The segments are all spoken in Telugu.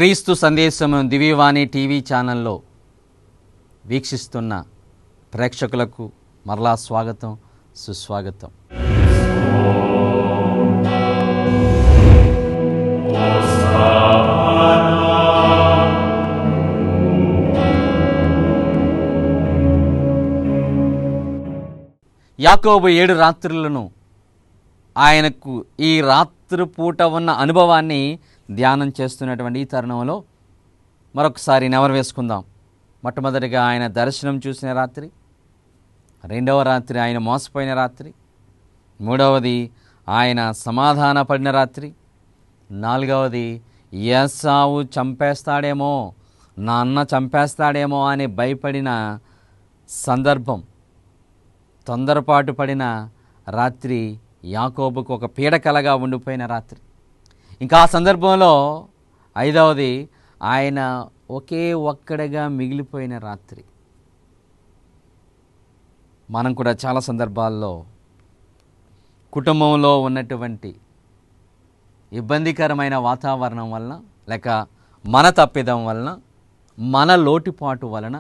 క్రీస్తు సందేశము దివ్యవాణి టీవీ ఛానల్లో వీక్షిస్తున్న ప్రేక్షకులకు మరలా స్వాగతం, సుస్వాగతం. యాకోబు 7 రాత్రులను ఆయనకు ఈ రాత్రి పూట ఉన్న అనుభవాన్ని ధ్యానం చేస్తున్నటువంటి ఈ తరుణంలో మరొకసారి నెవరు వేసుకుందాం. మొట్టమొదటిగా ఆయన దర్శనం చూసిన రాత్రి, రెండవ రాత్రి ఆయన మోసపోయిన రాత్రి, మూడవది ఆయన సమాధాన పడిన రాత్రి, నాలుగవది ఏసావు చంపేస్తాడేమో, నా అన్న చంపేస్తాడేమో అని భయపడిన సందర్భం, తొందరపాటు పడిన రాత్రి, యాకోబుకు ఒక పీడకలగా ఉండిపోయిన రాత్రి. ఇంకా ఆ సందర్భంలో ఐదవది ఆయన ఒకే ఒక్కడిగా మిగిలిపోయిన రాత్రి. మనం కూడా చాలా సందర్భాల్లో కుటుంబంలో ఉన్నటువంటి ఇబ్బందికరమైన వాతావరణం వలన, లేక మన తప్పిదం వలన, మన లోటుపాటు వలన,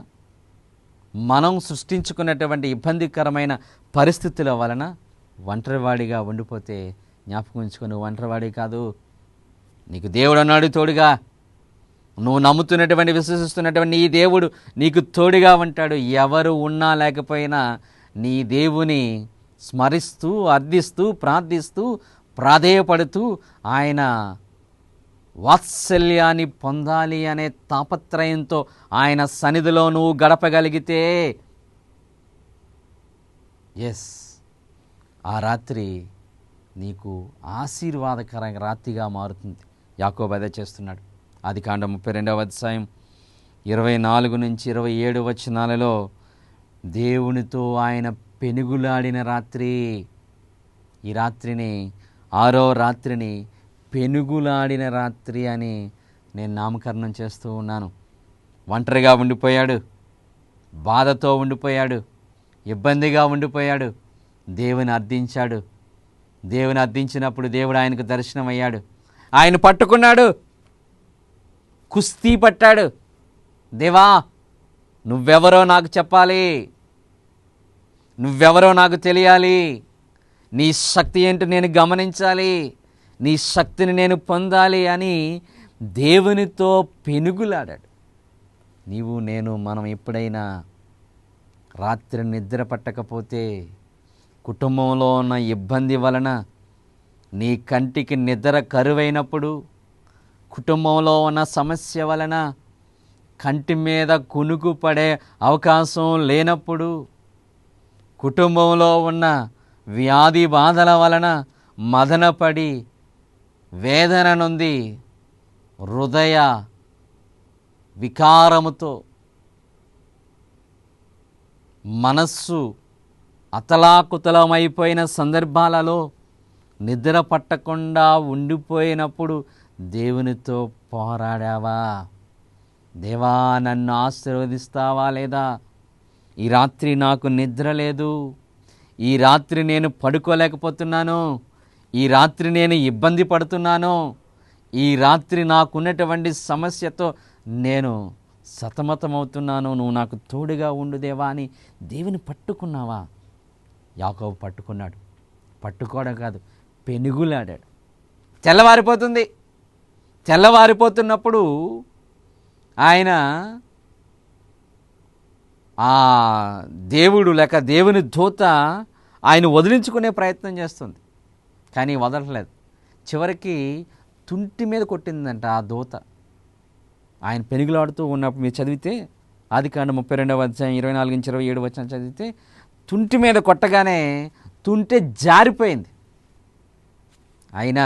మనం సృష్టించుకున్నటువంటి ఇబ్బందికరమైన పరిస్థితుల వలన ఒంటరివాడిగా ఉండిపోతే జ్ఞాపకం ఉంచుకొని, ఒంటరివాడి కాదు, నీకు దేవుడు అన్నాడు తోడుగా. నువ్వు నమ్ముతున్నటువంటి, విశ్వసిస్తున్నటువంటి ఈ దేవుడు నీకు తోడుగా ఉంటాడు. ఎవరు ఉన్నా లేకపోయినా నీ దేవుని స్మరిస్తూ, అర్థిస్తూ, ప్రార్థిస్తూ, ప్రాధేయపడుతూ ఆయన వాత్సల్యాన్ని పొందాలి అనే తాపత్రయంతో ఆయన సన్నిధిలో నువ్వు గడపగలిగితే ఆ రాత్రి నీకు ఆశీర్వాదకర రాత్రిగా మారుతుంది. యాకోబు అదే చేస్తున్నాడు. ఆదికాండం 32వ అధ్యాయం 24 నుంచి 27 వచనాలలో దేవునితో ఆయన పెనుగులాడిన రాత్రి. ఈ రాత్రిని, 6వ రాత్రిని పెనుగులాడిన రాత్రి అని నేను నామకరణం చేస్తూ ఉన్నాను. ఒంటరిగా ఉండిపోయాడు, బాధతో ఉండిపోయాడు, ఇబ్బందిగా ఉండిపోయాడు. దేవుని అర్థించాడు. దేవుని అర్థించినప్పుడు దేవుడు ఆయనకు దర్శనమయ్యాడు. ఆయన పట్టుకున్నాడు, కుస్తీ పట్టాడు. దేవా, నువ్వెవరో నాకు చెప్పాలి, నువ్వెవరో నాకు తెలియాలి, నీ శక్తి ఏంటో నేను గమనించాలి, నీ శక్తిని నేను పొందాలి అని దేవునితో పెనుగులాడాడు. నీవు నేను మనం ఎప్పుడైనా రాత్రి నిద్ర పట్టకపోతే, కుటుంబంలో ఉన్న ఇబ్బంది వలన నీ కంటికి నిద్ర కరువైనప్పుడు, కుటుంబంలో ఉన్న సమస్య వలన కంటి మీద కునుకు పడే అవకాశం లేనప్పుడు, కుటుంబంలో ఉన్న వ్యాధి బాధల వలన మదనపడి వేదన నొంది హృదయ వికారముతో మనస్సు అతలాకుతలమైపోయిన సందర్భాలలో నిద్ర పట్టకుండా ఉండిపోయినప్పుడు దేవునితో పోరాడావా? దేవా, నన్ను ఆశీర్వదిస్తావా లేదా? ఈ రాత్రి నాకు నిద్ర లేదు, ఈ రాత్రి నేను పడుకోలేకపోతున్నాను, ఈ రాత్రి నేను ఇబ్బంది పడుతున్నాను, ఈ రాత్రి నాకున్నటువంటి సమస్యతో నేను సతమతమవుతున్నాను, నువ్వు నాకు తోడుగా ఉండు దేవా అని దేవుని పట్టుకున్నావా? యాకోబు పట్టుకున్నాడు. పట్టుకోవడం కాదు, పెనుగులాడాడు. తెల్లవారిపోతుంది. తెల్లవారిపోతున్నప్పుడు ఆయన ఆ దేవుడు లేక దేవుని దూత ఆయన వదిలించుకునే ప్రయత్నం చేస్తుంది, కానీ వదలట్లేదు. చివరికి తుంటి మీద కొట్టిందంట ఆ దూత. ఆయన పెనుగులాడుతూ ఉన్నప్పుడు మీరు చదివితే, ఆదికాండం 32వ అధ్యాయం 24 నుంచి 27 వచనం చదివితే, తుంటి మీద కొట్టగానే తుంటె జారిపోయింది. అయినా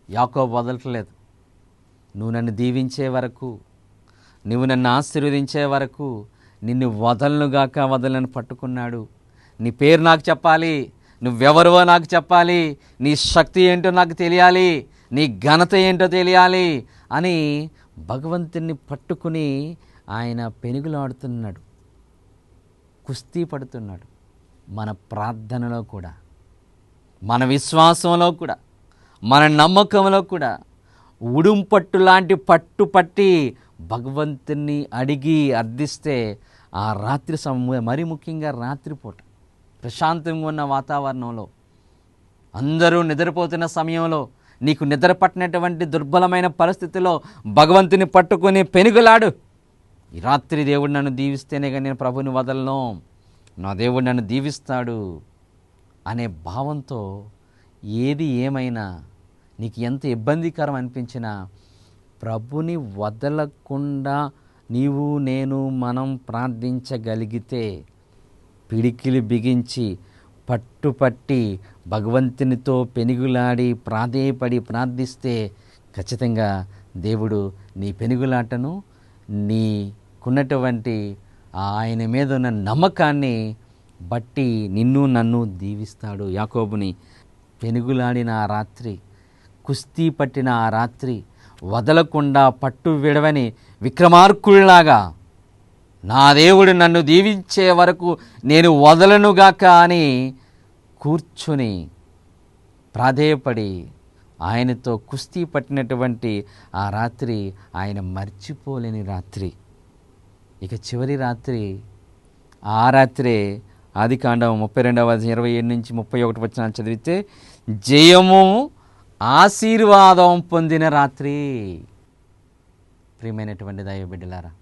యాకోబు వదలట్లేదు. నువ్వు నన్ను దీవించే వరకు, నువ్వు నన్ను ఆశీర్వదించే వరకు నిన్ను వదలనుగాక వదలని పట్టుకున్నాడు. నీ పేరు నాకు చెప్పాలి, నువ్వెవరో నాకు చెప్పాలి, నీ శక్తి ఏంటో నాకు తెలియాలి, నీ ఘనత ఏంటో తెలియాలి అని భగవంతుని పట్టుకుని ఆయన పెనుగులాడుతున్నాడు, కుస్తీ పడుతున్నాడు. మన ప్రార్థనలో కూడా, మన విశ్వాసంలో కూడా, మన నమ్మకంలో కూడా ఉడుంపట్టు లాంటి పట్టు పట్టి భగవంతుని అడిగి అర్థిస్తే ఆ రాత్రి సమయం, మరీ ముఖ్యంగా రాత్రిపూట ప్రశాంతంగా ఉన్న వాతావరణంలో, అందరూ నిద్రపోతున్న సమయంలో, నీకు నిద్ర పట్టినటువంటి దుర్బలమైన పరిస్థితిలో భగవంతుని పట్టుకొని పెనుగులాడు. ఈ రాత్రి దేవుడు నన్ను దీవిస్తేనే కానీ నేను ప్రభుని వదలను, నా దేవుడు నన్ను దీవిస్తాడు అనే భావంతో ఏది ఏమైనా నీకు ఎంత ఇబ్బందికరం అనిపించినా ప్రభుని వదలకుండా నీవు నేను మనం ప్రార్థించగలిగితే, పిడికిలి బిగించి పట్టుపట్టి భగవంతునితో పెనుగులాడి ప్రాధేయపడి ప్రార్థిస్తే ఖచ్చితంగా దేవుడు నీ పెనుగులాటను, నీకున్నటువంటి ఆయన మీద ఉన్న నమ్మకాన్ని బట్టి నిన్ను నన్ను దీవిస్తాడు. యాకోబుని పెనుగులాడిన ఆ రాత్రి, కుస్తీ పట్టిన ఆ రాత్రి వదలకుండా పట్టు విడవని విక్రమార్కుల్లాగా నా దేవుడు నన్ను దీవించే వరకు నేను వదలనుగాక అని కూర్చుని ప్రాధేయపడి ఆయనతో కుస్తీ పట్టినటువంటి ఆ రాత్రి ఆయన మర్చిపోలేని రాత్రి. ఇక చివరి రాత్రి, ఆ రాత్రే ఆదికాండం 32:27-31 చదివితే జయము ఆశీర్వాదం పొందిన రాత్రి. ప్రియమైనటువంటి దైవ బిడ్డలారా,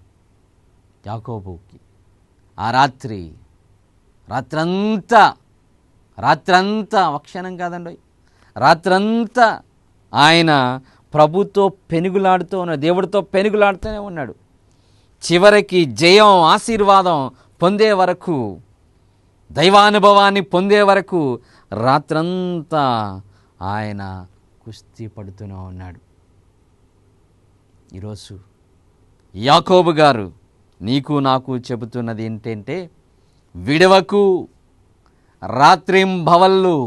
యాకోబుకి ఆ రాత్రంతా ఒక క్షణం కాదండి, రాత్రంతా ఆయన ప్రభుతో పెనుగులాడుతూ ఉన్నాడు, దేవుడితో పెనుగులాడుతూనే ఉన్నాడు. చివరికి జయం ఆశీర్వాదం పొందే వరకు, దైవానుభవాన్ని పొందే వరకు రాత్రంతా ఆయన కుస్తీ పడుతూనే ఉన్నాడు. ఈరోజు యాకోబు గారు నీకు నాకు చెబుతున్నది ఏంటంటే, విడవకు, రాత్రింబవళ్ళు.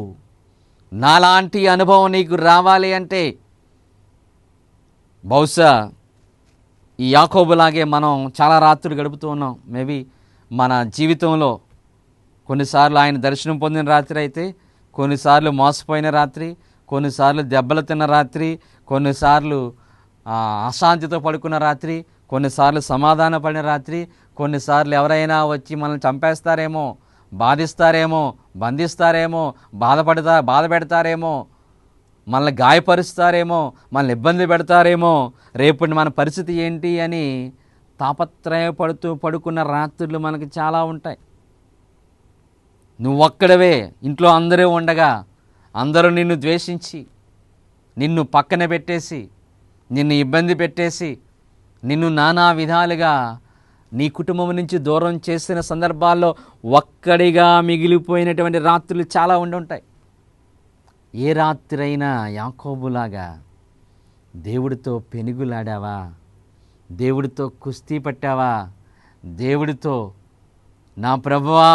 నాలాంటి అనుభవం నీకు రావాలి అంటే బహుశా ఈ యాకోబులాగే మనం చాలా రాత్రులు గడుపుతూ ఉన్నాం. మేబీ మన జీవితంలో కొన్నిసార్లు ఆయన దర్శనం పొందిన రాత్రి అయితే, కొన్నిసార్లు మోసపోయిన రాత్రి, కొన్నిసార్లు దెబ్బలు తిన్న రాత్రి, కొన్నిసార్లు అశాంతితో పడుకున్న రాత్రి, కొన్నిసార్లు సమాధాన పడిన రాత్రి, కొన్నిసార్లు ఎవరైనా వచ్చి మనల్ని చంపేస్తారేమో, బాధిస్తారేమో, బంధిస్తారేమో, బాధ పెడతారేమో, మనల్ని గాయపరుస్తారేమో, మనల్ని ఇబ్బంది పెడతారేమో, రేపు మన పరిస్థితి ఏంటి అని తాపత్రయపడుతూ పడుకున్న రాత్రులు మనకి చాలా ఉంటాయి. నువ్వొక్కడవే, ఇంట్లో అందరూ ఉండగా అందరూ నిన్ను ద్వేషించి, నిన్ను పక్కన పెట్టేసి, నిన్ను ఇబ్బంది పెట్టేసి, నిన్ను నానా విధాలుగా నీ కుటుంబం నుంచి దూరం చేసిన సందర్భాల్లో ఒక్కడిగా మిగిలిపోయినటువంటి రాత్రులు చాలా ఉంటాయి. ఏ రాత్రైనా యాకోబులాగా దేవుడితో పెనుగులాడావా? దేవుడితో కుస్తీ పట్టావా? దేవుడితో, నా ప్రభువా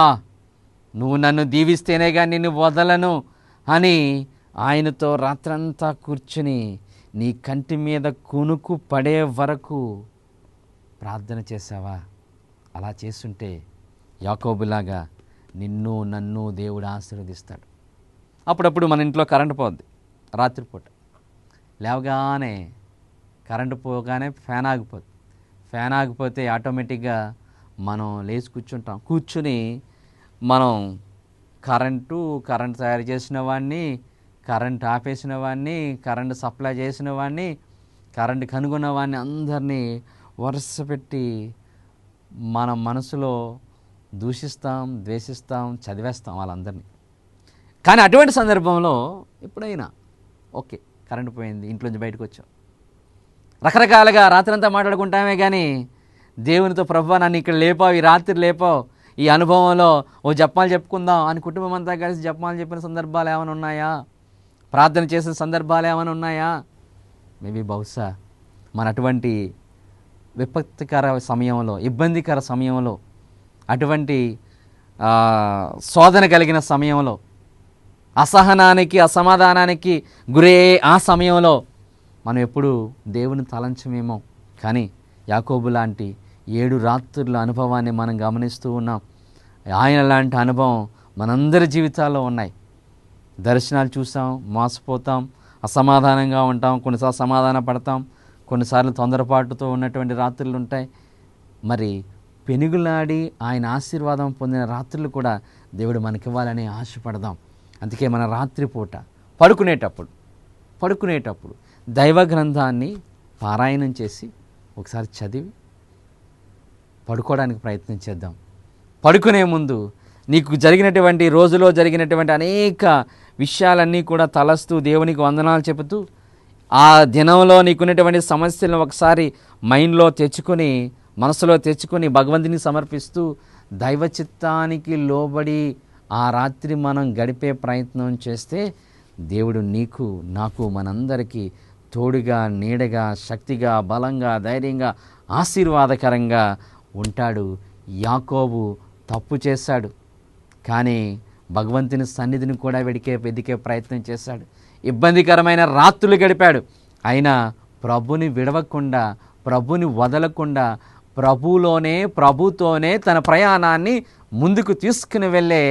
నువ్వు నన్ను దీవిస్తేనేగా నిన్ను వదలను అని ఆయనతో రాత్రంతా కూర్చుని నీ కంటి మీద కునుకు పడే వరకు ప్రార్థన చేసావా? అలా చేస్తుంటే యాకోబులాగా నిన్ను నన్ను దేవుడు ఆశీర్వదిస్తాడు. అప్పుడప్పుడు మన ఇంట్లో కరెంటు పోద్ది, రాత్రిపూట లేవగానే కరెంటు పోగానే ఫ్యాన్ ఆగిపోద్ది. ఫ్యాన్ ఆగిపోతే ఆటోమేటిక్గా మనం లేచి కూర్చుంటాం. కూర్చుని మనం కరెంటు తయారు చేసిన వాడిని, కరెంట్ ఆపేసిన వాడిని, కరెంటు సప్లై చేసిన వాడిని, కరెంటు కనుగొన్న వాడిని అందరినీ వరుస పెట్టి మన మనసులో దూషిస్తాం, ద్వేషిస్తాం, చదివేస్తాం వాళ్ళందరినీ. కానీ అటువంటి సందర్భంలో ఎప్పుడైనా ఓకే కరెంటు పోయింది, ఇంట్లోంచి బయటకు వచ్చాం, రకరకాలుగా రాత్రంతా మాట్లాడుకుంటామే, కానీ దేవునితో ప్రభువా నన్ను ఇక్కడ లేపావు, ఈ రాత్రి లేపావు, ఈ అనుభవంలో ఓ జపాలు చెప్పుకుందాం అని కుటుంబం అంతా కలిసి జపాలు చెప్పిన సందర్భాలు ఏమైనా ఉన్నాయా? ప్రార్థన చేసిన సందర్భాలు ఏమైనా ఉన్నాయా? మేబీ బహుశా మన అటువంటి విపత్తికర సమయంలో, ఇబ్బందికర సమయంలో, అటువంటి శోధన కలిగిన సమయంలో, అసహనానికి అసమాధానానికి గురే ఆ సమయంలో మనం ఎప్పుడు దేవుని తలంచమేమో. కానీ యాకోబు లాంటి 7 రాత్రుల అనుభవాన్ని మనం గమనిస్తూ ఉన్నాం. ఆయన లాంటి అనుభవం మనందరి జీవితాల్లో ఉన్నాయి. దర్శనాలు చూసాం, మోసపోతాం, అసమాధానంగా ఉంటాం, కొన్నిసార్లు సమాధాన పడతాం, కొన్నిసార్లు తొందరపాటుతో ఉన్నటువంటి రాత్రులు ఉంటాయి. మరి పెనుగులాడి ఆయన ఆశీర్వాదం పొందిన రాత్రులు కూడా దేవుడు మనకివ్వాలని ఆశపడదాం. అందుకే మన రాత్రిపూట పడుకునేటప్పుడు దైవ గ్రంథాన్ని పారాయణం చేసి ఒకసారి చదివి పడుకోవడానికి ప్రయత్నం చేద్దాం. పడుకునే ముందు నీకు జరిగినటువంటి రోజులో జరిగినటువంటి అనేక విషయాలన్నీ కూడా తలస్తూ దేవునికి వందనాలు చెబుతూ ఆ దినంలో నీకున్నటువంటి సమస్యలను ఒకసారి మైండ్లో తెచ్చుకొని, మనసులో తెచ్చుకొని భగవంతుని సమర్పిస్తూ దైవ చిత్తానికి లోబడి ఆ రాత్రి మనం గడిపే ప్రయత్నం చేస్తే దేవుడు నీకు, నాకు, మనందరికీ తోడుగా, నీడగా, శక్తిగా, బలంగా, ధైర్యంగా, ఆశీర్వాదకరంగా ఉంటాడు. యాకోబు తప్పు చేశాడు, కానీ భగవంతుని సన్నిధిని కూడా వెదికే ప్రయత్నం చేశాడు. ఇబ్బందికరమైన రాత్రులు గడిపాడు. అయినా ప్రభుని విడవకుండా, ప్రభుని వదలకుండా, ప్రభుతోనే తన ప్రయాణాన్ని ముందుకు తీసుకుని వెళ్ళే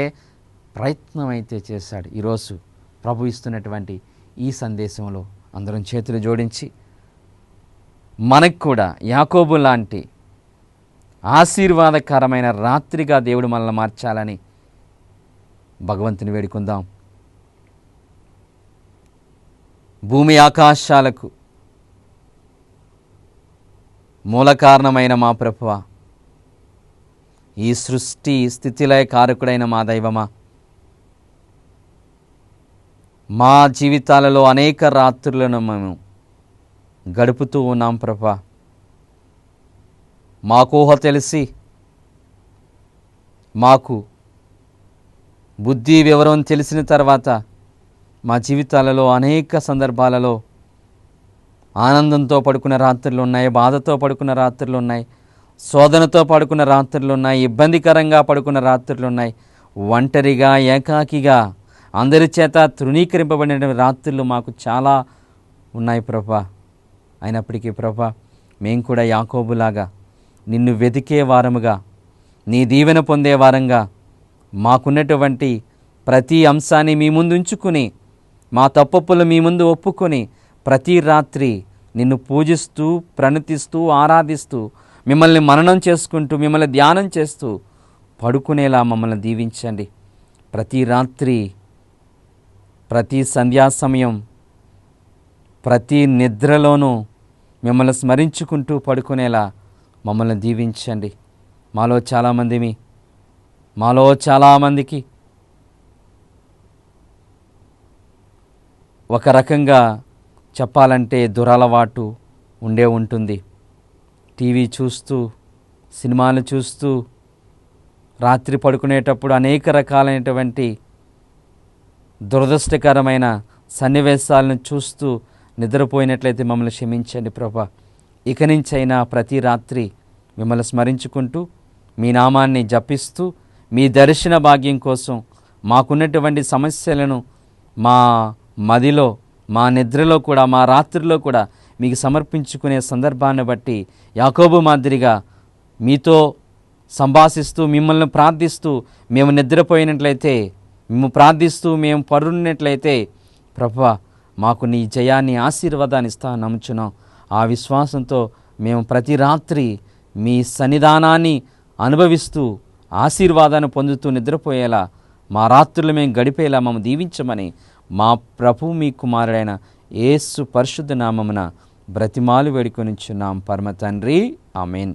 ప్రయత్నం అయితే చేశాడు. ఈరోజు ప్రభు ఇస్తున్నటువంటి ఈ సందేశంలో అందరం చేతులు జోడించి మనకు కూడా యాకోబు లాంటి ఆశీర్వాదకరమైన రాత్రిగా దేవుడు మనల్ని మార్చాలని భగవంతుని వేడుకుందాం. భూమి ఆకాశాలకు మూల కారణమైన మా ప్రభువా, ఈ సృష్టి స్థితిలయ కారకుడైన మా దైవమా, మా జీవితాలలో అనేక రాత్రులను మేము గడుపుతూ ఉన్నాం ప్రభువా. మాకు ఊహ తెలిసి, మాకు బుద్ధి వివరం తెలిసిన తర్వాత మా జీవితాలలో అనేక సందర్భాలలో ఆనందంతో పడుకున్న రాత్రులు ఉన్నాయి, బాధతో పడుకున్న రాత్రులు ఉన్నాయి, శోధనతో పడుకున్న రాత్రులు ఉన్నాయి, ఇబ్బందికరంగా పడుకున్న రాత్రులు ఉన్నాయి, ఒంటరిగా ఏకాకిగా అందరి చేత తృణీకరింపబడిన రాత్రులు మాకు చాలా ఉన్నాయి ప్రభా. అయినప్పటికీ ప్రభా, మేము కూడా యాకోబులాగా నిన్ను వెతికే వారముగా, నీ దీవెన పొందే వారంగా, మాకున్నటువంటి ప్రతి అంశాన్ని మీ ముందు ఉంచుకుని, మా తప్పులు మీ ముందు ఒప్పుకొని ప్రతి రాత్రి నిన్ను పూజిస్తూ, ప్రణతిస్తూ, ఆరాధిస్తూ, మిమ్మల్ని మననం చేసుకుంటూ, మిమ్మల్ని ధ్యానం చేస్తూ పడుకునేలా మమ్మల్ని దీవించండి. ప్రతి రాత్రి, ప్రతి సంధ్యా సమయం, ప్రతి నిద్రలోనూ మిమ్మల్ని స్మరించుకుంటూ పడుకునేలా మమ్మల్ని దీవించండి. మాలో చాలామందికి ఒక రకంగా చెప్పాలంటే దురలవాటు ఉంటుంది. టీవీ చూస్తూ, సినిమాలు చూస్తూ రాత్రి పడుకునేటప్పుడు అనేక రకాలైనటువంటి దురదృష్టకరమైన సన్నివేశాలను చూస్తూ నిద్రపోయినట్లయితే మమ్మల్ని క్షమించండి ప్రభా. ఇక నుంచైనా ప్రతి రాత్రి మిమ్మల్ని స్మరించుకుంటూ, మీ నామాన్ని జపిస్తూ, మీ దర్శన భాగ్యం కోసం మాకున్నటువంటి సమస్యలను మా మదిలో, మా నిద్రలో కూడా, మా రాత్రిలో కూడా మీకు సమర్పించుకునే సందర్భాన్ని బట్టి యాకోబు మాదిరిగా మీతో సంభాషిస్తూ, మిమ్మల్ని ప్రార్థిస్తూ మేము నిద్రపోయినట్లయితే, మేము ప్రార్థిస్తూ మేము పరున్నట్లయితే ప్రభువా, మాకు నీ జయాన్ని, ఆశీర్వాదాన్ని ఇస్తా నమ్ముచున్నాం. ఆ విశ్వాసంతో మేము ప్రతి రాత్రి మీ సన్నిధానాన్ని అనుభవిస్తూ, ఆశీర్వాదాన్ని పొందుతూ నిద్రపోయేలా, మా రాత్రులు మేము గడిపేలా మమ్మల్ని దీవించమని మా ప్రభు మీ కుమారుడైన యేసు పరిశుద్ధ నామమున బ్రతిమాలు వేడుకొనిచున్నాం పరమ తండ్రి. ఆమేన్.